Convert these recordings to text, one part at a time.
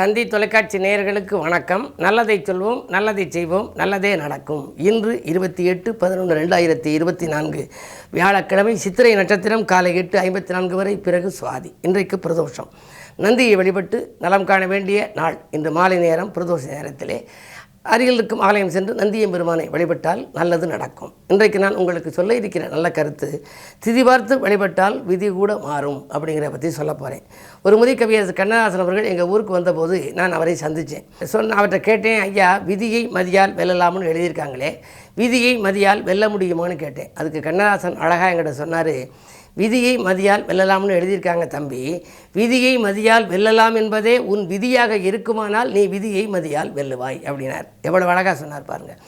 தந்தி தொலைக்காட்சி நேயர்களுக்கு வணக்கம். நல்லதை சொல்வோம், நல்லதை செய்வோம், நல்லதே நடக்கும். இன்று 28/11/2024 வியாழக்கிழமை, சித்திரை நட்சத்திரம் காலை 8:54 வரை, பிறகு சுவாதி. இன்றைக்கு பிரதோஷம். நந்தியை வழிபட்டு நலம் காண வேண்டிய நாள். இன்று மாலை நேரம் பிரதோஷ நேரத்திலே அருகில் இருக்கும் ஆலயம் சென்று நந்தியம் பெருமானை வழிபட்டால் நல்லது நடக்கும். இன்றைக்கு நான் உங்களுக்கு சொல்ல இருக்கிற நல்ல கருத்து, திதி பார்த்து வழிபட்டால் விதி கூட மாறும் அப்படிங்கிற பற்றி சொல்ல போகிறேன். ஒரு முறை கவியரசர் கண்ணதாசன் அவர்கள் எங்கள் ஊருக்கு வந்தபோது நான் அவரை சந்தித்தேன். அவர்கிட்ட கேட்டேன், ஐயா, விதியை மதியால் வெல்லலாம்னு எழுதியிருக்காங்களே, விதியை மதியால் வெல்ல முடியுமான்னு கேட்டேன். அதுக்கு கண்ணதாசன் அழகாக என்கிட்ட சொன்னார், விதியை மதியால் வெல்லலாம்னு எழுதியிருக்காங்க தம்பி, விதியை மதியால் வெல்லலாம் என்பதே உன் விதியாக இருக்குமானால் நீ விதியை மதியால் வெல்லுவாய் அப்படின்னார். எவ்வளோ அழகாக சொன்னார் பாருங்கள்.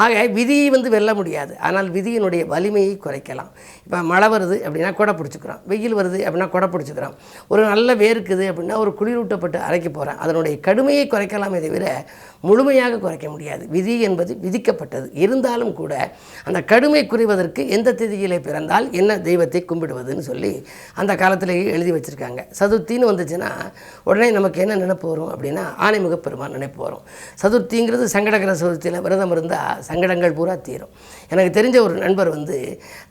ஆக விதியை வெல்ல முடியாது, ஆனால் விதியினுடைய வலிமையை குறைக்கலாம். இப்போ மழை வருது அப்படின்னா கொடை பிடிச்சிக்கிறோம், வெயில் வருது அப்படின்னா கொடை பிடிச்சிக்கிறோம், ஒரு நல்ல வேர்க்குது அப்படின்னா ஒரு குளிரூட்டப்பட்டு அரைக்க போகிறேன், அதனுடைய கடுமையை குறைக்கலாமே தவிர முழுமையாக குறைக்க முடியாது. விதி என்பது விதிக்கப்பட்டது. இருந்தாலும் கூட அந்த கடுமை குறைவதற்கு எந்த திதியிலே பிறந்தால் என்ன தெய்வத்தை கும்பிடுவதுன்னு சொல்லி அந்த காலத்திலேயே எழுதி வச்சுருக்காங்க. சதுர்த்தின்னு வந்துச்சுன்னா உடனே நமக்கு என்ன நினைப்பு வரும் அப்படின்னா ஆனைமுக பெருமான் நினைப்பு வரும். சதுர்த்திங்கிறது சங்கடகர சதுர்த்தியில் விரதம் இருந்தால் சங்கடங்கள் பூரா தீரும். எனக்கு தெரிஞ்ச ஒரு நண்பர்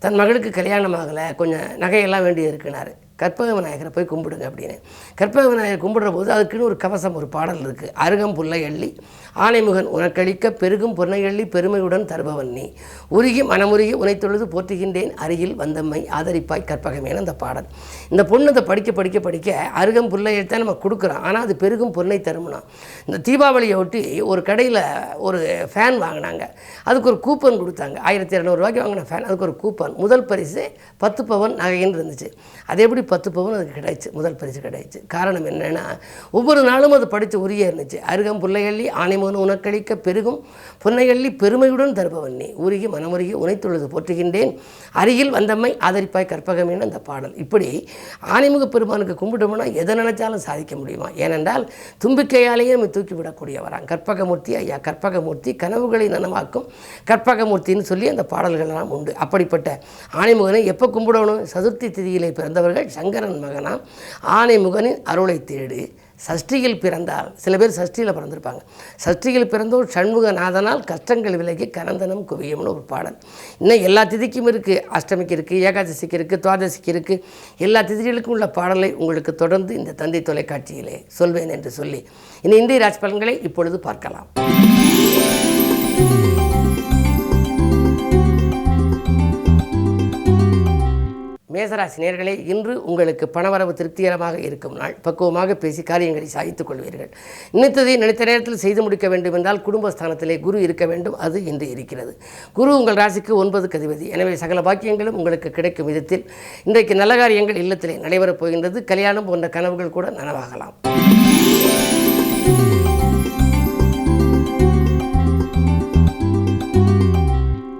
தன் மகளுக்கு கல்யாணம் ஆகலை, கொஞ்சம் நகையெல்லாம் வேண்டியது இருக்குனாரு. கற்பக விநாயகரை போய் கும்பிடுங்க அப்படின்னு. கற்பக விநாயகர் கும்பிடுற போது அதுக்குன்னு ஒரு கவசம், ஒரு பாடல் இருக்குது. அருகம் புல்லை எள்ளி ஆனைமுகன் உனக்களிக்க பெருகும் பொன்னை எள்ளி பெருமையுடன் தருபவன் நீ, உருகி மனமுருகி உனைத்தொழுது போற்றுகின்றேன் அருகில் வந்தம்மை ஆதரிப்பாய் கற்பகமேன அந்த பாடல். இந்த பொண்ணு அதை படிக்க அருகம் புல்லை எழுத்தான் நம்ம கொடுக்குறோம், ஆனால் அது பெருகும் பொன்னை தருமுனா. இந்த தீபாவளியை ஒட்டி ஒரு கடையில் ஒரு ஃபேன் வாங்கினாங்க. அதுக்கு ஒரு கூப்பன் கொடுத்தாங்க. 1200 ரூபாய்க்கு வாங்கின ஃபேன். அதுக்கு ஒரு கூப்பன். முதல் பரிசு 10 பவன் நகைன்னு இருந்துச்சு. அது எப்படி 10 பவுன் அதுக்கு கிடைச்சி, முதல் பரிசு கிடைச்சி. காரணம் என்னென்னா ஒவ்வொரு நாளும் அது படித்து உரிய இருந்துச்சு. அருகம் புல்லையள்ளி ஆனைமுகன் உனக்களிக்க பெருகும் பொன்னையள்ளி பெருமையுடன் தருபவன் நீ, உருகி மனமுருகி உனைத்தொழுது போற்றுகின்றேன் அருகில் வந்தம்மை ஆதரிப்பாய் கற்பகமேனு அந்த பாடல். இப்படி ஆனைமுக பெருமானுக்கு கும்பிட்டோம்னா எதை நினைச்சாலும் சாதிக்க முடியுமா? ஏனென்றால் தும்பிக்கையாலேயே நம்ம தூக்கிவிடக்கூடியவரான் கற்பகமூர்த்தி. ஐயா கற்பகமூர்த்தி கனவுகளை நனவாக்கும் கற்பகமூர்த்தின்னு சொல்லி அந்த பாடல்கள்லாம் உண்டு. அப்படிப்பட்ட ஆனைமுகனை எப்போ கும்பிடணும்? சதுர்த்தி திதியிலே பிறந்தவர்கள் சங்கரன் மகனாம் ஆனைமுகனின் அருளை தேடு. சஷ்டியில் பிறந்தால், சில பேர் சஷ்டியில் பிறந்திருப்பாங்க, சஷ்டியில் பிறந்தோர் சண்முகநாதனால் கஷ்டங்கள் விலகி கனந்தனம் குவியும்னு ஒரு பாடல். இன்னும் எல்லா திதிக்கும் இருக்குது. அஷ்டமிக்கு இருக்குது, ஏகாதசிக்கு இருக்குது, துவாதசிக்கு இருக்குது. எல்லா திதிகளுக்கும் உள்ள பாடலை உங்களுக்கு தொடர்ந்து இந்த தந்தி தொலைக்காட்சியிலே சொல்வேன் என்று சொல்லி இன்றைய ராசி பலன்களை இப்பொழுது பார்க்கலாம். மேசராசி நேயர்களே, இன்று உங்களுக்கு பணவரவு திருப்திகரமாக இருக்கும் நாள். பக்குவமாக பேசி காரியங்களை சாதித்துக் கொள்வீர்கள். நினைத்ததை நினைத்த நேரத்தில் செய்து முடிக்க வேண்டும் என்றால் குடும்பஸ்தானத்திலே குரு இருக்க வேண்டும். அது இன்று இருக்கிறது. குரு உங்கள் ராசிக்கு 9க்கு அதிபதி. எனவே சகல பாக்கியங்களும் உங்களுக்கு கிடைக்கும் விதத்தில் இன்றைக்கு நல்ல காரியங்கள் இல்லத்திலே நடைபெறப் போகின்றது. கல்யாணம் போன்ற கனவுகள் கூட நனவாகலாம்.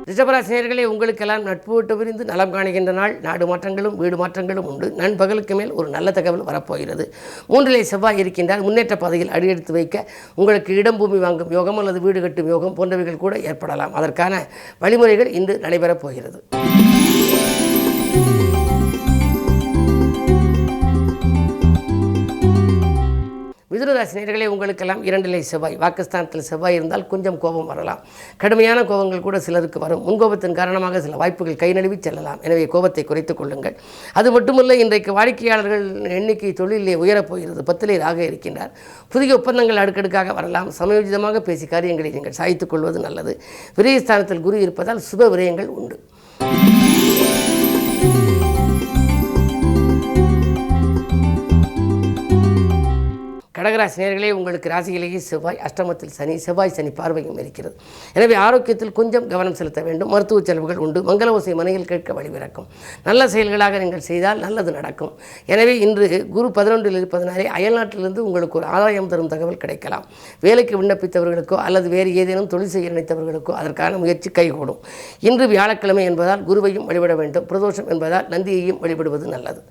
ரிஷபராசினியர்களே, உங்களுக்கெல்லாம் நட்பு விட்டு விரிந்து நலம் காணுகின்ற நாள். நாடு மாற்றங்களும் வீடு மாற்றங்களும் உண்டு. நண்பகலுக்கு மேல் ஒரு நல்ல தகவல் வரப்போகிறது. 3லே செவ்வாய் இருக்கின்றால் முன்னேற்ற பாதையில் அடியெடுத்து வைக்க உங்களுக்கு இடம் பூமி வாங்கும் யோகம் அல்லது வீடு கட்டும் யோகம் போன்றவைகள் கூட ஏற்படலாம். அதற்கான வழிமுறைகள் இன்று நடைபெறப் போகிறது. மிதுனராசினியர்களே, உங்களுக்கெல்லாம் 2லே செவ்வாய். வாக்குஸ்தானத்தில் செவ்வாய் இருந்தால் கொஞ்சம் கோபம் வரலாம். கடுமையான கோபங்கள் கூட சிலருக்கு வரும். முன்கோபத்தின் காரணமாக சில வாய்ப்புகள் கை நழுவி செல்லலாம். எனவே கோபத்தை குறைத்துக் கொள்ளுங்கள். அது மட்டுமல்ல, இன்றைக்கு வாடிக்கையாளர்கள் எண்ணிக்கை தொழிலே உயரப்போகிறது. 10லே ராகு இருக்கின்றார். புதிய ஒப்பந்தங்கள் அடுக்கடுக்காக வரலாம். சமயோஜிதமாக பேசி காரியங்களை நீங்கள் சாதித்துக் கொள்வது நல்லது. விரயஸ்தானத்தில் குரு இருப்பதால் சுப விரயங்கள் உண்டு. கடகராசி நேயர்களே, உங்களுக்கு ராசியிலேயே செவ்வாய், அஷ்டமத்தில் சனி, செவ்வாய் சனி பார்வையும் இருக்கிறது. எனவே ஆரோக்கியத்தில் கொஞ்சம் கவனம் செலுத்த வேண்டும். மருத்துவ செலவுகள் உண்டு. மங்கள ஓசை மனையில் கேட்க வழிபிறக்கும். நல்ல செயல்களாக நீங்கள் செய்தால் நல்லது நடக்கும். எனவே இன்று குரு 11ல் இருப்பதனாலே அயல்நாட்டிலிருந்து உங்களுக்கு ஒரு ஆதாயம் தரும் தகவல் கிடைக்கலாம். வேலைக்கு விண்ணப்பித்தவர்களுக்கோ அல்லது வேறு ஏதேனும் தொழில் செய்ய நினைத்தவர்களுக்கோ அதற்கான முயற்சி கைகூடும். இன்று வியாழக்கிழமை என்பதால் குருவையும் வழிபட வேண்டும். பிரதோஷம் என்பதால் நந்தியையும் வழிபடுவது நல்லது.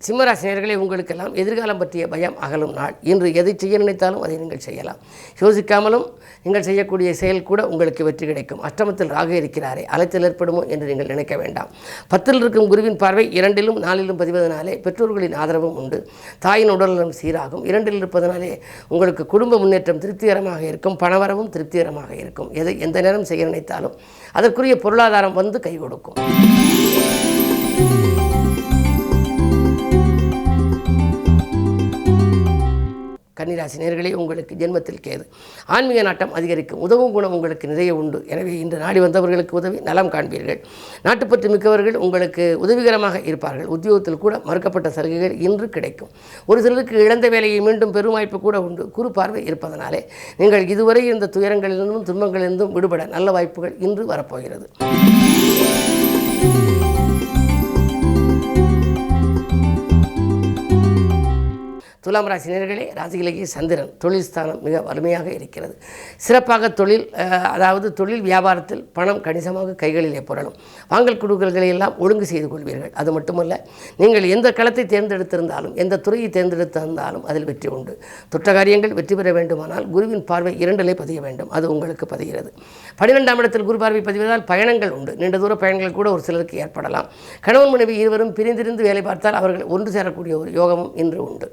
சிம்மராசினியர்களே, உங்களுக்கெல்லாம் எதிர்காலம் பற்றிய பயம் அகலும் நாள். இன்று எதை செய்ய நினைத்தாலும் அதை நீங்கள் செய்யலாம். யோசிக்காமலும் நீங்கள் செய்யக்கூடிய செயல் கூட உங்களுக்கு வெற்றி கிடைக்கும். அஷ்டமத்தில் ராகு இருக்கிறாரே, அலைச்சல் ஏற்படுமோ என்று நீங்கள் நினைக்க வேண்டாம். 10ல் இருக்கும் குருவின் பார்வை 2லும் 4லும் பதிவதனாலே பெற்றோர்களின் ஆதரவும் உண்டு. தாயின் உடல்நலம் சீராகும். 2ல் இருப்பதனாலே உங்களுக்கு குடும்ப முன்னேற்றம் திருப்திகரமாக இருக்கும். பணவரவும் திருப்திகரமாக இருக்கும். எந்த நேரம் செய்ய நினைத்தாலும் அதற்குரிய பொருளாதாரம் வந்து கை கொடுக்கும். கன்னிராசி நேயர்களே, உங்களுக்கு ஜென்மத்தில் கேது. ஆன்மீக நாட்டம் அதிகரிக்கும். உதவும் குணம் உங்களுக்கு நிறைய உண்டு. எனவே இன்று நாடி வந்தவர்களுக்கு உதவி நலம் காண்பீர்கள். நாட்டுப்பற்று மிக்கவர்கள் உங்களுக்கு உதவிகரமாக இருப்பார்கள். உத்தியோகத்தில் கூட மறுக்கப்பட்ட சலுகைகள் இன்று கிடைக்கும். ஒரு சிலருக்கு இழந்த வேலையை மீண்டும் பெரும் வாய்ப்பு கூட உண்டு. குரு பார்வை இருப்பதனாலே நீங்கள் இதுவரை இருந்த துயரங்களிலிருந்தும் துன்பங்களிலிருந்தும் விடுபட நல்ல வாய்ப்புகள் இன்று வரப்போகிறது. துலாம் ராசி நேயர்களே, ராசியிலேயே சந்திரன் தொழில் ஸ்தானம் மிக வலிமையாக இருக்கிறது. சிறப்பாக தொழில் வியாபாரத்தில் பணம் கணிசமாக கைகளிலே புரளும். வாங்கல் கொடுக்கல்களை எல்லாம் ஒழுங்கு செய்து கொள்வீர்கள். அது மட்டுமல்ல, நீங்கள் எந்த களத்தை தேர்ந்தெடுத்திருந்தாலும் எந்த துறையை தேர்ந்தெடுத்திருந்தாலும் அதில் வெற்றி உண்டு. தொற்ற காரியங்கள் வெற்றி பெற வேண்டுமானால் குருவின் பார்வை 2லே பதிய வேண்டும். அது உங்களுக்கு பதிகிறது. 12ஆம் இடத்தில் குரு பார்வை பதிவதால் பயணங்கள் உண்டு. நீண்ட தூர பயணங்கள் கூட ஒரு சிலருக்கு ஏற்படலாம். கணவன் மனைவி இருவரும் பிரிந்திருந்து வேலை பார்த்தால் அவர்கள் ஒன்று சேரக்கூடிய ஒரு யோகமும் இன்று உண்டு.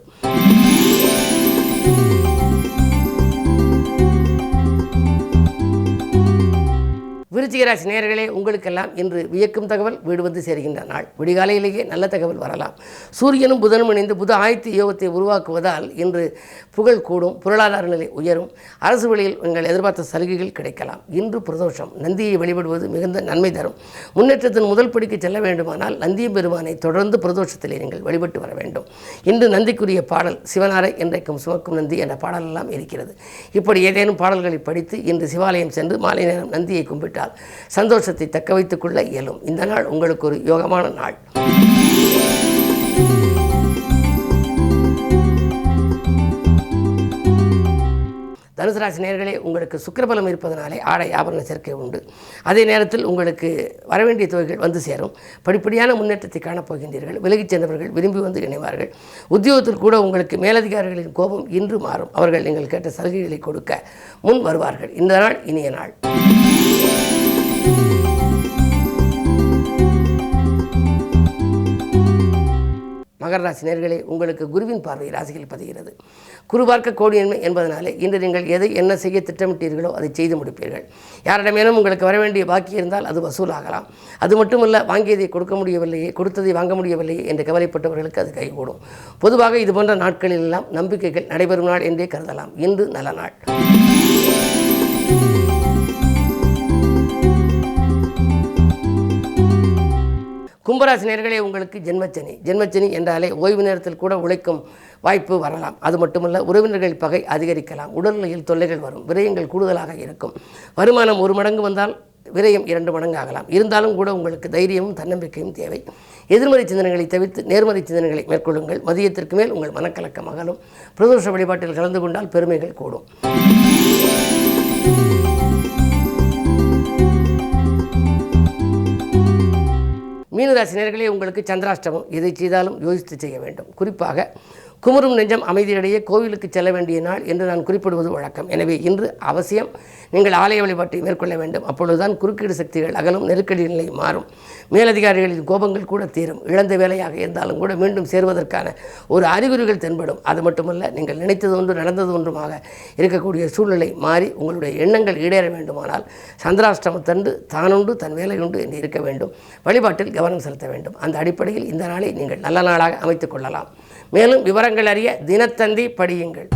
விருச்சிக ராசி நேயர்களே, உங்களுக்கெல்லாம் இன்று வியக்கும் தகவல் வீடு வந்து சேர்கின்ற நாள். விடிகாலையிலேயே நல்ல தகவல் வரலாம். சூரியனும் புதனும் இணைந்து புத ஆயத்து யோகத்தை உருவாக்குவதால் இன்று புகழ் கூடும். பொருளாதார நிலை உயரும். அரசு வழியில் நீங்கள் எதிர்பார்த்த சலுகைகள் கிடைக்கலாம். இன்று பிரதோஷம். நந்தியை வழிபடுவது மிகுந்த நன்மை தரும். முன்னேற்றத்தின் முதல் படிக்கு செல்ல வேண்டுமானால் நந்திய பெருமானை தொடர்ந்து பிரதோஷத்திலே நீங்கள் வழிபட்டு வர வேண்டும். இன்று நந்திக்குரிய பாடல் சிவனாரை என்றைக்கும் சுமக்கும் நந்தி என்ற பாடலெல்லாம் இருக்கிறது. இப்படி ஏதேனும் பாடல்களை படித்து இன்று சிவாலயம் சென்று மாலை நேரம் நந்தியை கும்பிட்டால் சந்தோஷத்தை தக்க வைத்துக் கொள்ள இயலும். இந்த நாள் உங்களுக்கு ஒரு யோகமான நாள். தனுசு ராசி நேயர்களே, உங்களுக்கு சுக்கிரபலம் இருப்பதனாலே ஆடை ஆபரண சேர்க்கை உண்டு. அதே நேரத்தில் உங்களுக்கு வரவேண்டிய தொகைகள் வந்து சேரும். படிப்படியான முன்னேற்றத்தை காணப்போகின்றீர்கள். விலகிச் சென்றவர்கள் விரும்பி வந்து இணைவார்கள். உத்தியோகத்தில் கூட உங்களுக்கு மேலதிகாரிகளின் கோபம் இன்று மாறும். அவர்கள் நீங்கள் கேட்ட சலுகைகளை கொடுக்க முன் வருவார்கள். இந்த நாள் இனிய நாள். மகர ராசி நேயர்களே, உங்களுக்கு குருவின் பார்வை ராசியில் பதிகிறது. குரு பார்க்க கோடி நன்மை என்பதனாலே இன்று நீங்கள் என்ன செய்ய திட்டமிட்டீர்களோ அதை செய்து முடிப்பீர்கள். யாரிடமேனும் உங்களுக்கு வர வேண்டிய பாக்கி இருந்தால் அது வசூலாகலாம். அது மட்டுமல்ல, வாங்கியதை கொடுக்க முடியவில்லையே, கொடுத்ததை வாங்க முடியவில்லையே என்று கவலைப்பட்டவர்களுக்கு அது கைகூடும். பொதுவாக இது போன்ற நாட்களில் எல்லாம் நம்பிக்கைகள் நடைபெறும் நாள் என்றே கருதலாம். இன்று நல்ல நாள். கும்பராசி நேயர்களே, உங்களுக்கு ஜென்மச்சனி என்றாலே ஓய்வு நேரத்தில் கூட உழைக்கும் வாய்ப்பு வரலாம். அது மட்டுமல்ல, உறவினர்கள் பகை அதிகரிக்கலாம். உடல்நிலையில் தொல்லைகள் வரும். விரயங்கள் கூடுதலாக இருக்கும். வருமானம் 1 மடங்கு வந்தால் விரயம் 2 மடங்கு ஆகலாம். இருந்தாலும் கூட உங்களுக்கு தைரியமும் தன்னம்பிக்கையும் தேவை. எதிர்மறை சிந்தனைகளை தவிர்த்து நேர்மறை சிந்தனைகளை மேற்கொள்ளுங்கள். மதியத்திற்கு மேல் உங்கள் மனக்கலக்கம் அகலும். பிரதோஷ வழிபாட்டில் கலந்து கொண்டால் பெருமைகள் கூடும். மீனராசி நேயர்களே, உங்களுக்கு சந்திராஷ்டமம். எதை செய்தாலும் யோசித்து செய்ய வேண்டும். குறிப்பாக குமுறும் நெஞ்சம் அமைதியிடையே கோவிலுக்கு செல்ல வேண்டிய நாள் என்று நான் குறிப்பிடுவது வழக்கம். எனவே இன்று அவசியம் நீங்கள் ஆலய வழிபாட்டை மேற்கொள்ள வேண்டும். அப்பொழுதுதான் குறுக்கீடு சக்திகள் அகலும். நெருக்கடி நிலை மாறும். மேலதிகாரிகளின் கோபங்கள் கூட தீரும். இழந்த வேலையாக இருந்தாலும் கூட மீண்டும் சேருவதற்கான ஒரு அறிகுறிகள் தென்படும். அது மட்டுமல்ல, நீங்கள் நினைத்தது ஒன்று நடந்தது ஒன்றுமாக இருக்கக்கூடிய சூழ்நிலை மாறி உங்களுடைய எண்ணங்கள் ஈடேற வேண்டுமானால் சந்திராஷ்டமத்தன்று தானுண்டு தன் வேலையுண்டு என்று இருக்க வேண்டும். வழிபாட்டில் கவனம் செலுத்த வேண்டும். அந்த அடிப்படையில் இந்த நாளை நீங்கள் நல்ல நாளாக அமைத்துக் கொள்ளலாம். மேலும் விவரங்கள் அறிய தினத்தந்தி படியுங்கள்.